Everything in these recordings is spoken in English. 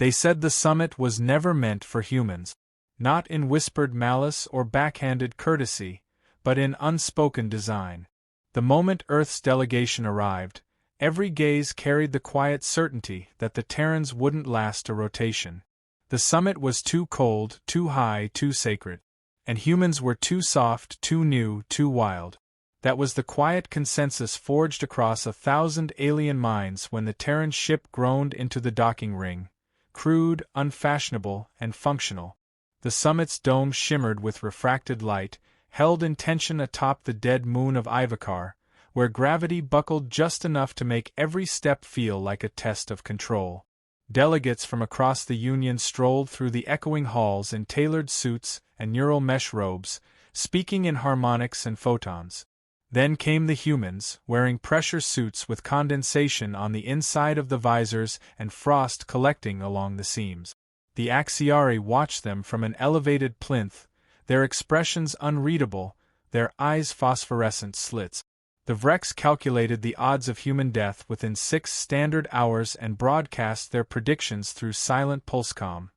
They said the summit was never meant for humans. Not in whispered malice or backhanded courtesy, but in unspoken design. The moment Earth's delegation arrived, every gaze carried the quiet certainty that the Terrans wouldn't last a rotation. The summit was too cold, too high, too sacred. And humans were too soft, too new, too wild. That was the quiet consensus forged across 1,000 alien minds when the Terran ship groaned into the docking ring, crude, unfashionable, and functional. The summit's dome shimmered with refracted light, held in tension atop the dead moon of Ivakar, where gravity buckled just enough to make every step feel like a test of control. Delegates from across the Union strolled through the echoing halls in tailored suits and neural mesh robes, speaking in harmonics and photons. Then came the humans, wearing pressure suits with condensation on the inside of the visors and frost collecting along the seams. The Axiari watched them from an elevated plinth, their expressions unreadable, their eyes phosphorescent slits. The Vrex calculated the odds of human death within 6 standard hours and broadcast their predictions through silent pulsecom.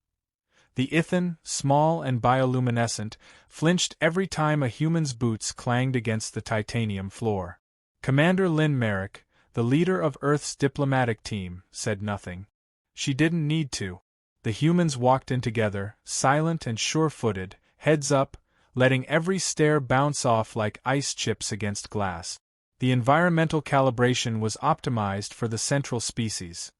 The Ithan, small and bioluminescent, flinched every time a human's boots clanged against the titanium floor. Commander Lynn Merrick, the leader of Earth's diplomatic team, said nothing. She didn't need to. The humans walked in together, silent and sure-footed, heads up, letting every stare bounce off like ice chips against glass. The environmental calibration was optimized for the central species.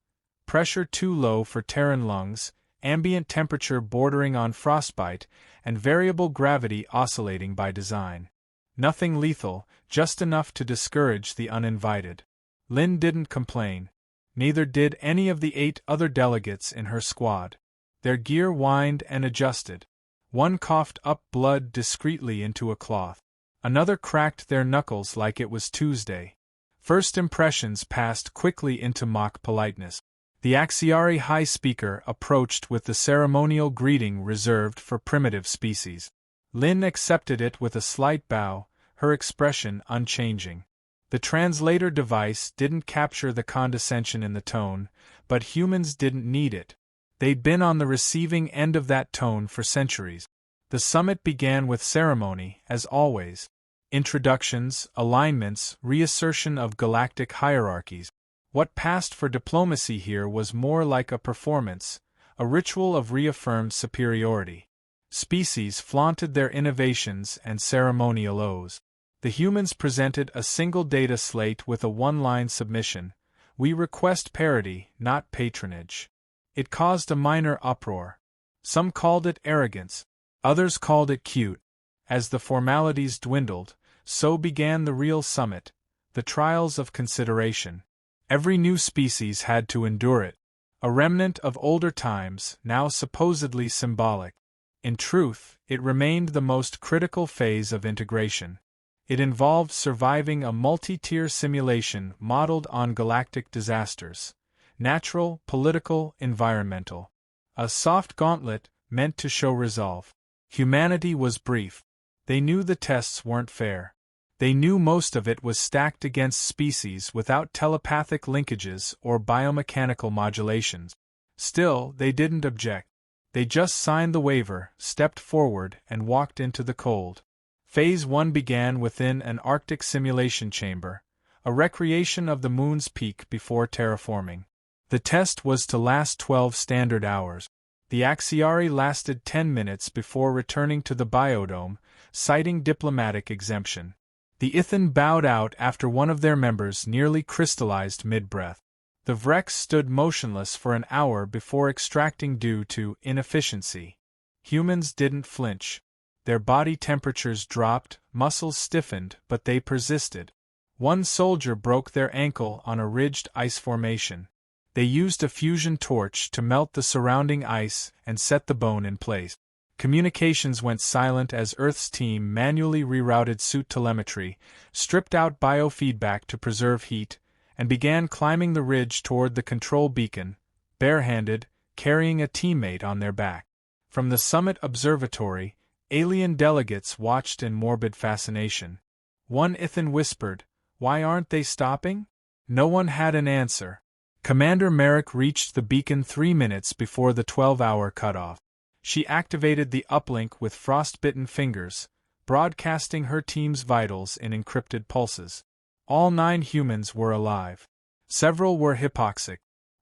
Pressure too low for Terran lungs, ambient temperature bordering on frostbite, and variable gravity oscillating by design. Nothing lethal, just enough to discourage the uninvited. Lynn didn't complain. Neither did any of the 8 other delegates in her squad. Their gear whined and adjusted. One coughed up blood discreetly into a cloth. Another cracked their knuckles like it was Tuesday. First impressions passed quickly into mock politeness. The Axiari High Speaker approached with the ceremonial greeting reserved for primitive species. Lynn accepted it with a slight bow, her expression unchanging. The translator device didn't capture the condescension in the tone, but humans didn't need it. They'd been on the receiving end of that tone for centuries. The summit began with ceremony, as always. Introductions, alignments, reassertion of galactic hierarchies. What passed for diplomacy here was more like a performance, a ritual of reaffirmed superiority. Species flaunted their innovations and ceremonial oaths. The humans presented a single data slate with a one-line submission: "We request parity, not patronage." It caused a minor uproar. Some called it arrogance, others called it cute. As the formalities dwindled, so began the real summit, the trials of consideration. Every new species had to endure it. A remnant of older times, now supposedly symbolic. In truth, it remained the most critical phase of integration. It involved surviving a multi-tier simulation modeled on galactic disasters. Natural, political, environmental. A soft gauntlet meant to show resolve. Humanity was brief. They knew the tests weren't fair. They knew most of it was stacked against species without telepathic linkages or biomechanical modulations. Still, they didn't object. They just signed the waiver, stepped forward, and walked into the cold. Phase 1 began within an Arctic simulation chamber, a recreation of the moon's peak before terraforming. The test was to last 12 standard hours. The Axiari lasted 10 minutes before returning to the biodome, citing diplomatic exemption. The Ithan bowed out after one of their members nearly crystallized mid-breath. The Vrex stood motionless for an hour before extracting due to inefficiency. Humans didn't flinch. Their body temperatures dropped, muscles stiffened, but they persisted. One soldier broke their ankle on a ridged ice formation. They used a fusion torch to melt the surrounding ice and set the bone in place. Communications went silent as Earth's team manually rerouted suit telemetry, stripped out biofeedback to preserve heat, and began climbing the ridge toward the control beacon, barehanded, carrying a teammate on their back. From the summit observatory, alien delegates watched in morbid fascination. One Ithan whispered, "Why aren't they stopping?" No one had an answer. Commander Merrick reached the beacon 3 minutes before the 12-hour cutoff. She activated the uplink with frostbitten fingers, broadcasting her team's vitals in encrypted pulses. All 9 humans were alive. Several were hypoxic.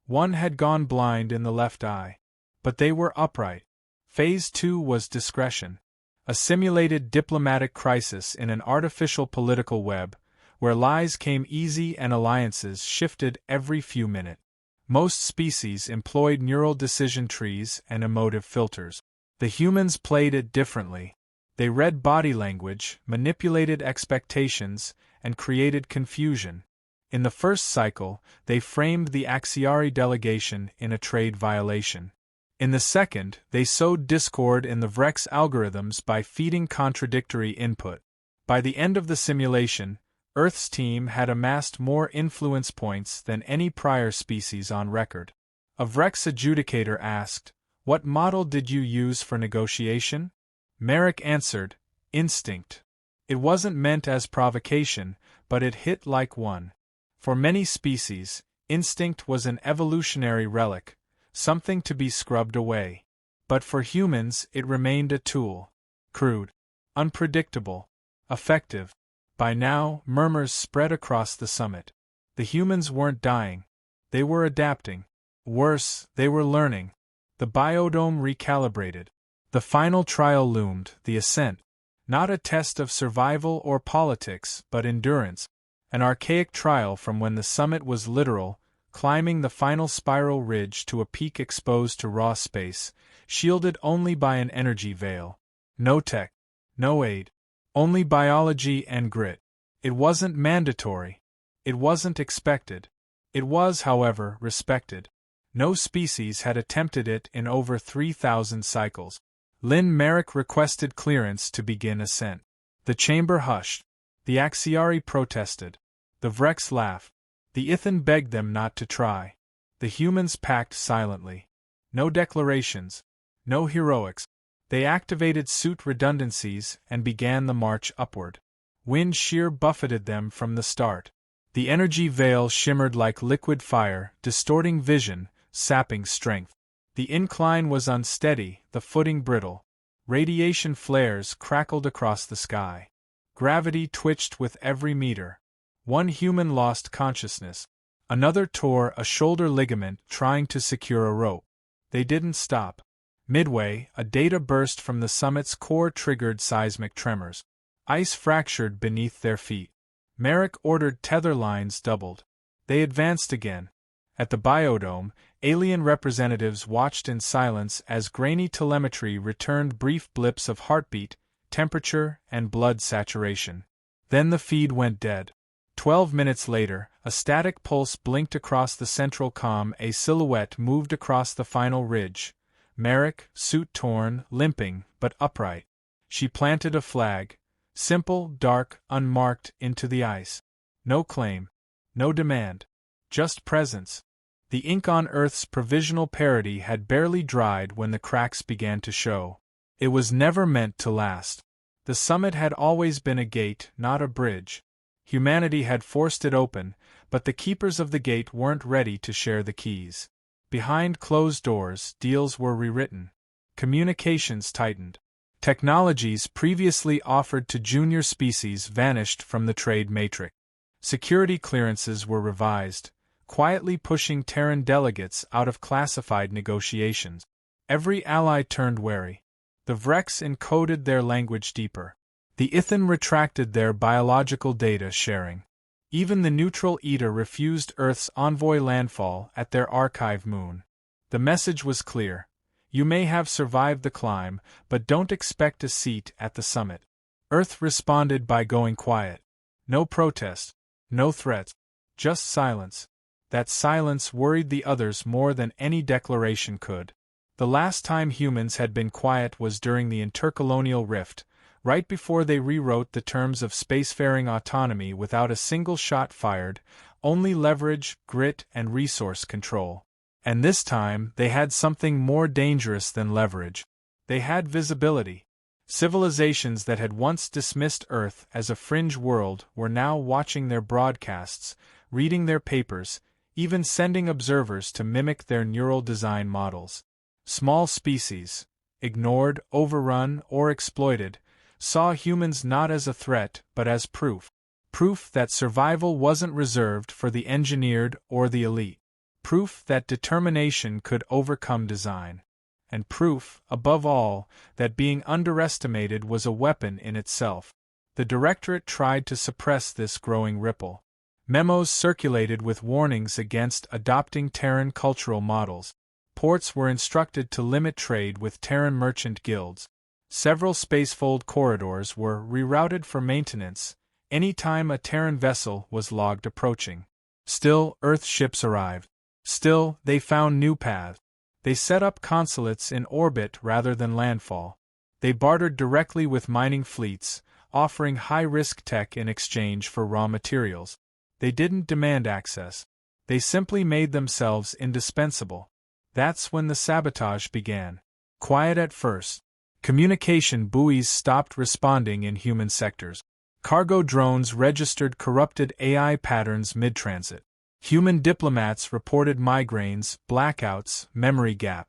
One had gone blind in the left eye. But they were upright. Phase 2 was discretion. A simulated diplomatic crisis in an artificial political web, where lies came easy and alliances shifted every few minutes. Most species employed neural decision trees and emotive filters. The humans played it differently. They read body language, manipulated expectations, and created confusion. In the first cycle, they framed the Axiari delegation in a trade violation. In the second, they sowed discord in the Vrex algorithms by feeding contradictory input. By the end of the simulation, Earth's team had amassed more influence points than any prior species on record. A Vrex adjudicator asked, "What model did you use for negotiation?" Merrick answered, "Instinct." It wasn't meant as provocation, but it hit like one. For many species, instinct was an evolutionary relic, something to be scrubbed away. But for humans, it remained a tool. Crude, unpredictable, effective. By now, murmurs spread across the summit. The humans weren't dying. They were adapting. Worse, they were learning. The biodome recalibrated. The final trial loomed, the ascent. Not a test of survival or politics, but endurance. An archaic trial from when the summit was literal, climbing the final spiral ridge to a peak exposed to raw space, shielded only by an energy veil. No tech. No aid. Only biology and grit. It wasn't mandatory. It wasn't expected. It was, however, respected. No species had attempted it in over 3,000 cycles. Lynn Merrick requested clearance to begin ascent. The chamber hushed. The Axiari protested. The Vrex laughed. The Ithan begged them not to try. The humans packed silently. No declarations. No heroics. They activated suit redundancies and began the march upward. Wind shear buffeted them from the start. The energy veil shimmered like liquid fire, distorting vision, sapping strength. The incline was unsteady, the footing brittle. Radiation flares crackled across the sky. Gravity twitched with every meter. One human lost consciousness. Another tore a shoulder ligament trying to secure a rope. They didn't stop. Midway, a data burst from the summit's core triggered seismic tremors. Ice fractured beneath their feet. Merrick ordered tether lines doubled. They advanced again. At the biodome, alien representatives watched in silence as grainy telemetry returned brief blips of heartbeat, temperature, and blood saturation. Then the feed went dead. 12 minutes later, a static pulse blinked across the central comm. A silhouette moved across the final ridge. Merrick, suit torn, limping, but upright. She planted a flag. Simple, dark, unmarked, into the ice. No claim. No demand. Just presence. The ink on Earth's provisional parity had barely dried when the cracks began to show. It was never meant to last. The summit had always been a gate, not a bridge. Humanity had forced it open, but the keepers of the gate weren't ready to share the keys. Behind closed doors, deals were rewritten. Communications tightened. Technologies previously offered to junior species vanished from the trade matrix. Security clearances were revised, quietly pushing Terran delegates out of classified negotiations. Every ally turned wary. The Vrex encoded their language deeper. The Ithan retracted their biological data sharing. Even the neutral Eta refused Earth's envoy landfall at their archive moon. The message was clear. You may have survived the climb, but don't expect a seat at the summit. Earth responded by going quiet. No protest. No threats. Just silence. That silence worried the others more than any declaration could. The last time humans had been quiet was during the intercolonial rift, right before they rewrote the terms of spacefaring autonomy without a single shot fired, only leverage, grit, and resource control. And this time, they had something more dangerous than leverage. They had visibility. Civilizations that had once dismissed Earth as a fringe world were now watching their broadcasts, reading their papers, even sending observers to mimic their neural design models. Small species, ignored, overrun, or exploited, saw humans not as a threat but as proof. Proof that survival wasn't reserved for the engineered or the elite. Proof that determination could overcome design. And proof, above all, that being underestimated was a weapon in itself. The Directorate tried to suppress this growing ripple. Memos circulated with warnings against adopting Terran cultural models. Ports were instructed to limit trade with Terran merchant guilds. Several spacefold corridors were rerouted for maintenance any time a Terran vessel was logged approaching. Still, Earth ships arrived. Still, they found new paths. They set up consulates in orbit rather than landfall. They bartered directly with mining fleets, offering high-risk tech in exchange for raw materials. They didn't demand access. They simply made themselves indispensable. That's when the sabotage began. Quiet at first. Communication buoys stopped responding in human sectors. Cargo drones registered corrupted AI patterns mid-transit. Human diplomats reported migraines, blackouts, memory gap.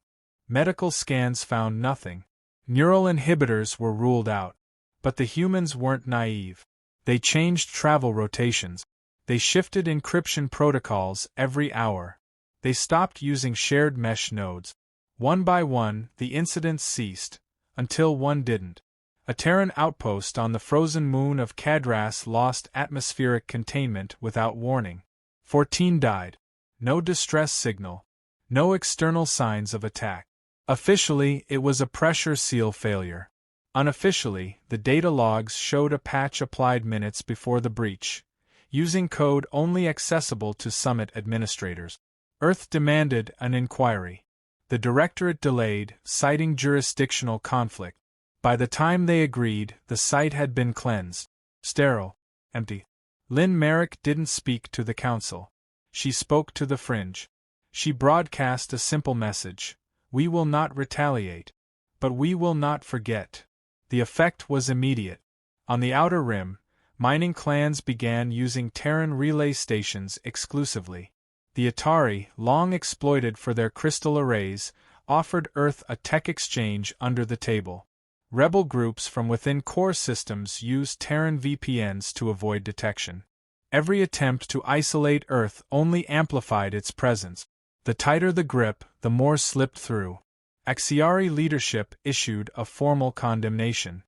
Medical scans found nothing. Neural inhibitors were ruled out. But the humans weren't naive. They changed travel rotations. They shifted encryption protocols every hour. They stopped using shared mesh nodes. One by one, the incidents ceased, until one didn't. A Terran outpost on the frozen moon of Cadras lost atmospheric containment without warning. 14 died. No distress signal. No external signs of attack. Officially, it was a pressure seal failure. Unofficially, the data logs showed a patch applied minutes before the breach, using code only accessible to Summit administrators. Earth demanded an inquiry. The Directorate delayed, citing jurisdictional conflict. By the time they agreed, the site had been cleansed. Sterile. Empty. Lynn Merrick didn't speak to the Council. She spoke to the fringe. She broadcast a simple message. We will not retaliate. But we will not forget. The effect was immediate. On the Outer Rim, mining clans began using Terran relay stations exclusively. The Atari, long exploited for their crystal arrays, offered Earth a tech exchange under the table. Rebel groups from within core systems used Terran VPNs to avoid detection. Every attempt to isolate Earth only amplified its presence. The tighter the grip, the more slipped through. Axiari leadership issued a formal condemnation.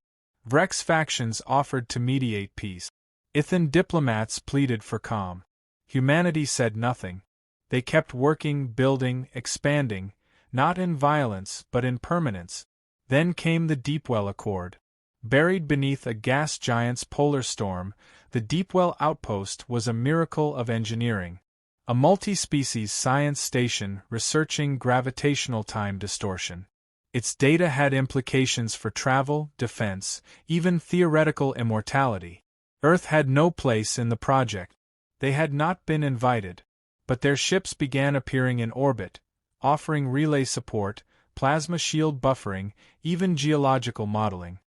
Vrex factions offered to mediate peace. Ithan diplomats pleaded for calm. Humanity said nothing. They kept working, building, expanding, not in violence but in permanence. Then came the Deepwell Accord. Buried beneath a gas giant's polar storm, the Deepwell outpost was a miracle of engineering. A multi-species science station researching gravitational time distortion. Its data had implications for travel, defense, even theoretical immortality. Earth had no place in the project. They had not been invited. But their ships began appearing in orbit, offering relay support, plasma shield buffering, even geological modeling.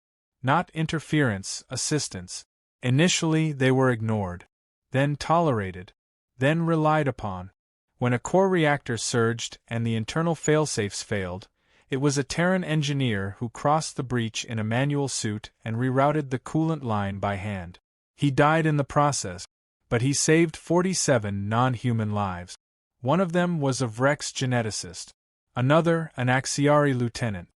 Not interference, assistance. Initially they were ignored. Then tolerated. Then relied upon. When a core reactor surged and the internal failsafes failed, it was a Terran engineer who crossed the breach in a manual suit and rerouted the coolant line by hand. He died in the process, but he saved 47 non-human lives. One of them was a Vrex geneticist. Another, an Axiari lieutenant.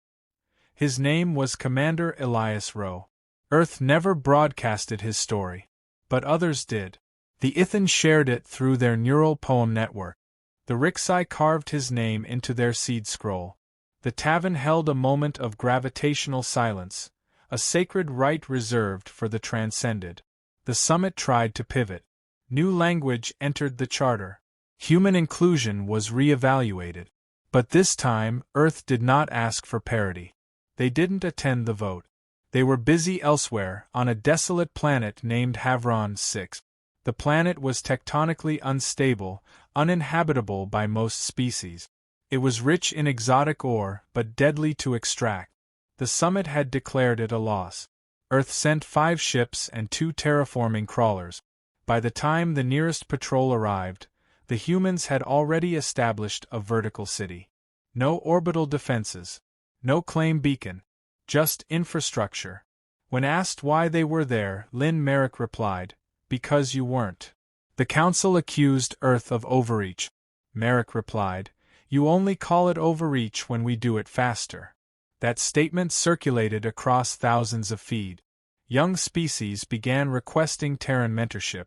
His name was Commander Elias Rowe. Earth never broadcasted his story. But others did. The Ithan shared it through their neural poem network. The Rixai carved his name into their seed scroll. The Tavan held a moment of gravitational silence, a sacred rite reserved for the transcended. The Summit tried to pivot. New language entered the charter. Human inclusion was re-evaluated. But this time, Earth did not ask for parity. They didn't attend the vote. They were busy elsewhere, on a desolate planet named Havron 6. The planet was tectonically unstable, uninhabitable by most species. It was rich in exotic ore, but deadly to extract. The Summit had declared it a loss. Earth sent 5 ships and 2 terraforming crawlers. By the time the nearest patrol arrived, The humans had already established a vertical city. No orbital defenses. No claim beacon. Just infrastructure. When asked why they were there, Lynn Merrick replied, "Because you weren't." The Council accused Earth of overreach. Merrick replied, "You only call it overreach when we do it faster." That statement circulated across thousands of feed. Young species began requesting Terran mentorship.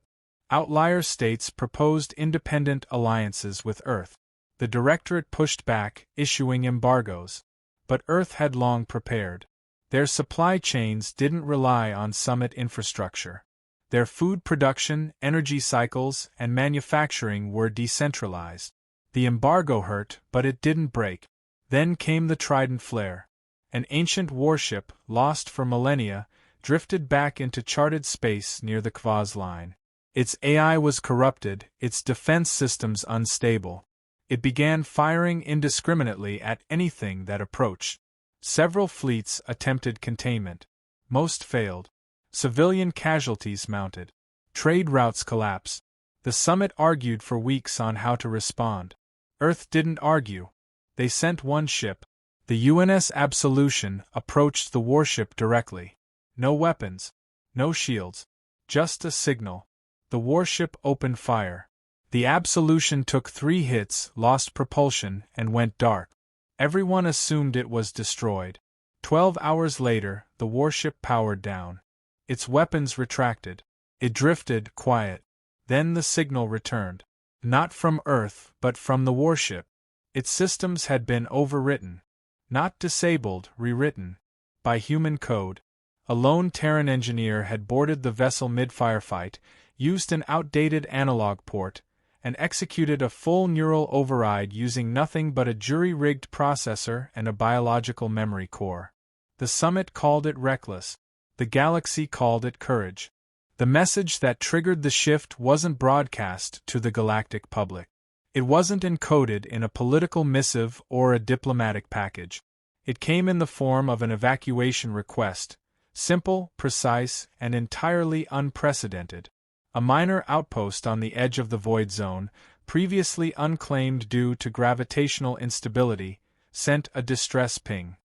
Outlier states proposed independent alliances with Earth. The Directorate pushed back, issuing embargoes. But Earth had long prepared. Their supply chains didn't rely on summit infrastructure. Their food production, energy cycles, and manufacturing were decentralized. The embargo hurt, but it didn't break. Then came the Trident flare. An ancient warship, lost for millennia, drifted back into charted space near the Kvaz line. Its AI was corrupted, its defense systems unstable. It began firing indiscriminately at anything that approached. Several fleets attempted containment. Most failed. Civilian casualties mounted. Trade routes collapsed. The summit argued for weeks on how to respond. Earth didn't argue. They sent one ship. The UNS Absolution approached the warship directly. No weapons. No shields. Just a signal. The warship opened fire. The Absolution took 3 hits, lost propulsion, and went dark. Everyone assumed it was destroyed. 12 hours later, the warship powered down. Its weapons retracted. It drifted, quiet. Then the signal returned. Not from Earth, but from the warship. Its systems had been overwritten. Not disabled, rewritten. By human code. A lone Terran engineer had boarded the vessel mid-firefight, used an outdated analog port, and executed a full neural override using nothing but a jury-rigged processor and a biological memory core. The summit called it reckless. The galaxy called it courage. The message that triggered the shift wasn't broadcast to the galactic public. It wasn't encoded in a political missive or a diplomatic package. It came in the form of an evacuation request, simple, precise, and entirely unprecedented. A minor outpost on the edge of the void zone, previously unclaimed due to gravitational instability, sent a distress ping.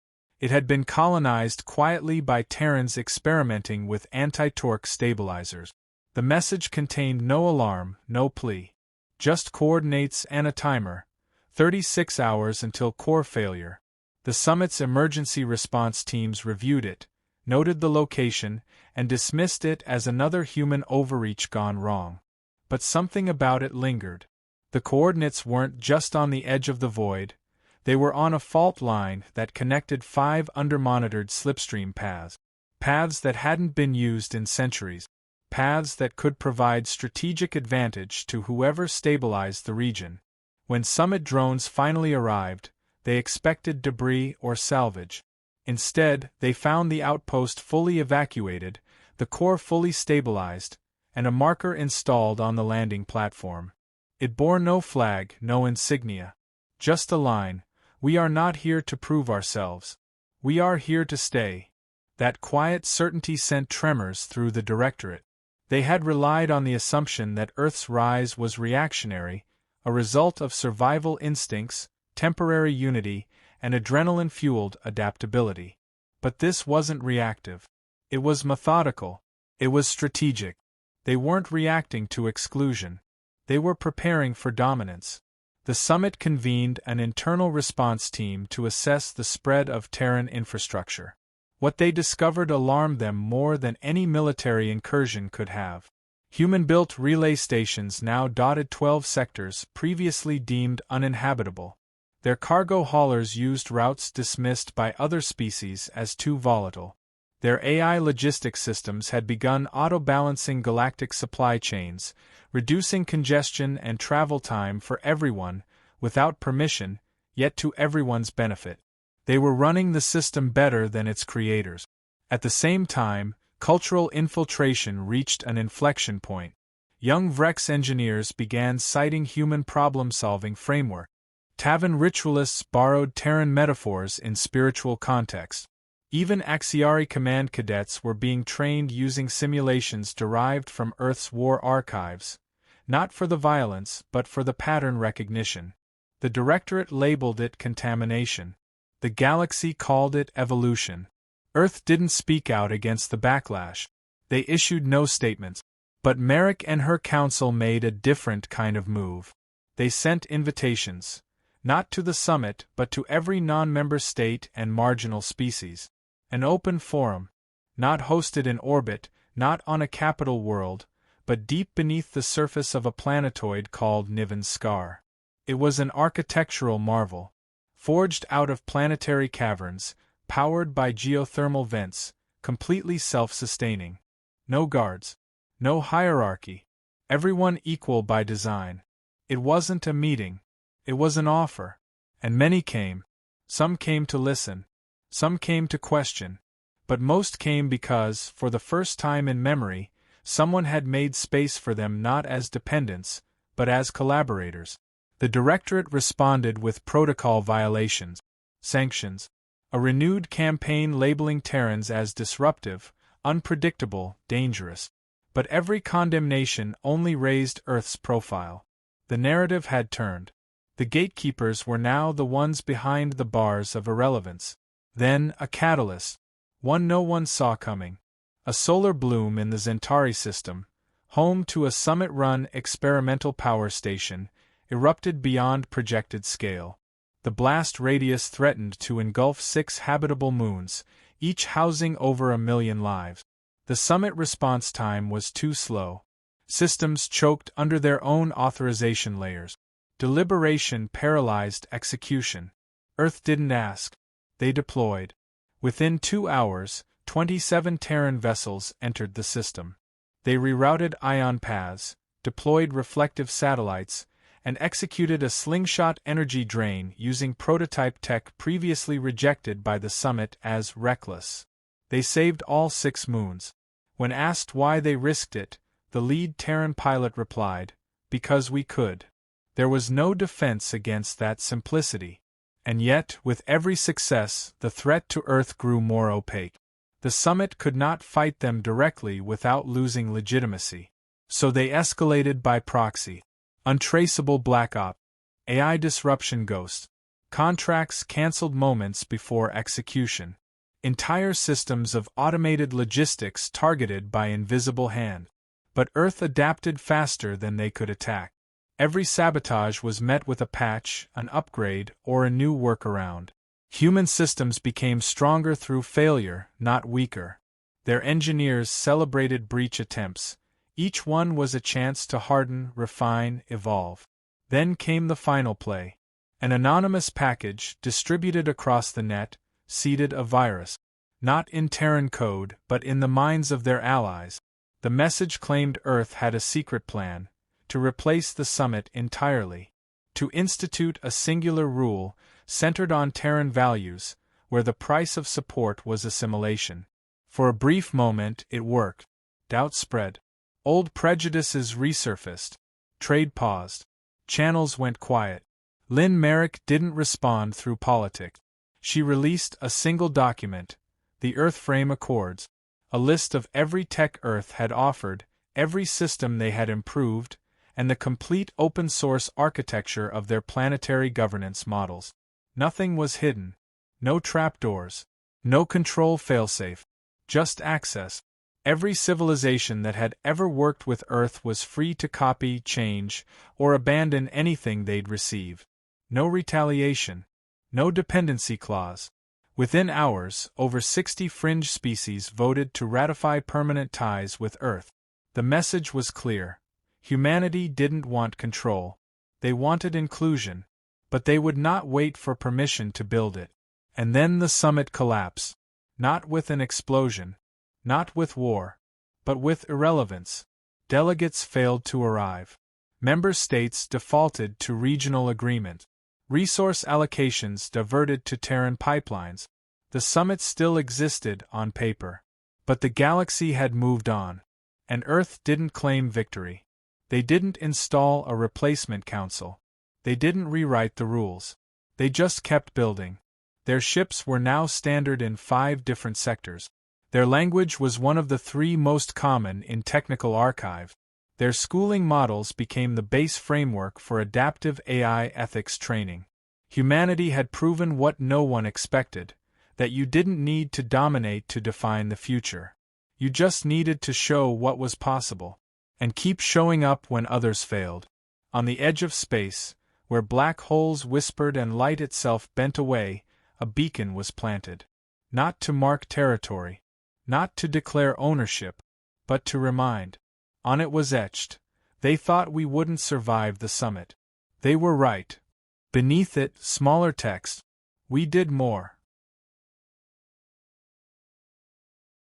It had been colonized quietly by Terrans experimenting with anti-torque stabilizers. The message contained no alarm, no plea. Just coordinates and a timer. 36 hours until core failure. The summit's emergency response teams reviewed it, noted the location, and dismissed it as another human overreach gone wrong. But something about it lingered. The coordinates weren't just on the edge of the void, they were on a fault line that connected 5 under-monitored slipstream paths. Paths that hadn't been used in centuries. Paths that could provide strategic advantage to whoever stabilized the region. When summit drones finally arrived, they expected debris or salvage. Instead, they found the outpost fully evacuated, the core fully stabilized, and a marker installed on the landing platform. It bore no flag, no insignia. Just a line: "We are not here to prove ourselves. We are here to stay." That quiet certainty sent tremors through the Directorate. They had relied on the assumption that Earth's rise was reactionary, a result of survival instincts, temporary unity, and adrenaline-fueled adaptability. But this wasn't reactive. It was methodical. It was strategic. They weren't reacting to exclusion. They were preparing for dominance. The summit convened an internal response team to assess the spread of Terran infrastructure. What they discovered alarmed them more than any military incursion could have. Human-built relay stations now dotted 12 sectors previously deemed uninhabitable. Their cargo haulers used routes dismissed by other species as too volatile. Their AI logistics systems had begun auto-balancing galactic supply chains, reducing congestion and travel time for everyone, without permission, yet to everyone's benefit. They were running the system better than its creators. At the same time, cultural infiltration reached an inflection point. Young Vrex engineers began citing human problem-solving framework. Tavan ritualists borrowed Terran metaphors in spiritual context. Even Axiari command cadets were being trained using simulations derived from Earth's war archives, not for the violence but for the pattern recognition. The Directorate labeled it contamination. The galaxy called it evolution. Earth didn't speak out against the backlash. They issued no statements. But Merrick and her council made a different kind of move. They sent invitations, not to the summit but to every non-member state and marginal species. An open forum, not hosted in orbit, not on a capital world, but deep beneath the surface of a planetoid called Niven's Scar. It was an architectural marvel, forged out of planetary caverns, powered by geothermal vents, completely self-sustaining. No guards. No hierarchy. Everyone equal by design. It wasn't a meeting. It was an offer. And many came. Some came to listen. Some came to question. But most came because, for the first time in memory, someone had made space for them not as dependents, but as collaborators. The Directorate responded with protocol violations, sanctions, a renewed campaign labeling Terrans as disruptive, unpredictable, dangerous. But every condemnation only raised Earth's profile. The narrative had turned. The gatekeepers were now the ones behind the bars of irrelevance. Then, a catalyst. One no one saw coming. A solar bloom in the Zentari system, home to a summit-run experimental power station, erupted beyond projected scale. The blast radius threatened to engulf 6 habitable moons, each housing over 1 million lives. The summit response time was too slow. Systems choked under their own authorization layers. Deliberation paralyzed execution. Earth didn't ask. They deployed. Within 2 hours, 27 Terran vessels entered the system. They rerouted ion paths, deployed reflective satellites, and executed a slingshot energy drain using prototype tech previously rejected by the summit as reckless. They saved all 6 moons. When asked why they risked it, the lead Terran pilot replied, "Because we could." There was no defense against that simplicity. And yet, with every success, the threat to Earth grew more opaque. The summit could not fight them directly without losing legitimacy. So they escalated by proxy. Untraceable black op, AI disruption ghost, contracts cancelled moments before execution. Entire systems of automated logistics targeted by invisible hand. But Earth adapted faster than they could attack. Every sabotage was met with a patch, an upgrade, or a new workaround. Human systems became stronger through failure, not weaker. Their engineers celebrated breach attempts. Each one was a chance to harden, refine, evolve. Then came the final play. An anonymous package, distributed across the net, seeded a virus. Not in Terran code, but in the minds of their allies. The message claimed Earth had a secret plan, to replace the summit entirely. To institute a singular rule, centered on Terran values, where the price of support was assimilation. For a brief moment it worked. Doubt spread. Old prejudices resurfaced. Trade paused. Channels went quiet. Lynn Merrick didn't respond through politics. She released a single document, the Earth Frame Accords, a list of every tech Earth had offered, every system they had improved, and the complete open-source architecture of their planetary governance models. Nothing was hidden. No trapdoors. No control failsafe. Just access. Every civilization that had ever worked with Earth was free to copy, change, or abandon anything they'd receive. No retaliation. No dependency clause. Within hours, over 60 fringe species voted to ratify permanent ties with Earth. The message was clear. Humanity didn't want control. They wanted inclusion. But they would not wait for permission to build it. And then the summit collapsed. Not with an explosion. Not with war. But with irrelevance. Delegates failed to arrive. Member states defaulted to regional agreement. Resource allocations diverted to Terran pipelines. The summit still existed on paper. But the galaxy had moved on. And Earth didn't claim victory. They didn't install a replacement council. They didn't rewrite the rules. They just kept building. Their ships were now standard in 5 different sectors. Their language was one of the 3 most common in technical archive. Their schooling models became the base framework for adaptive AI ethics training. Humanity had proven what no one expected, that you didn't need to dominate to define the future. You just needed to show what was possible, and keep showing up when others failed. On the edge of space, where black holes whispered and light itself bent away, a beacon was planted. Not to mark territory, not to declare ownership, but to remind. On it was etched, "They thought we wouldn't survive the summit. They were right." Beneath it, smaller text, "We did more."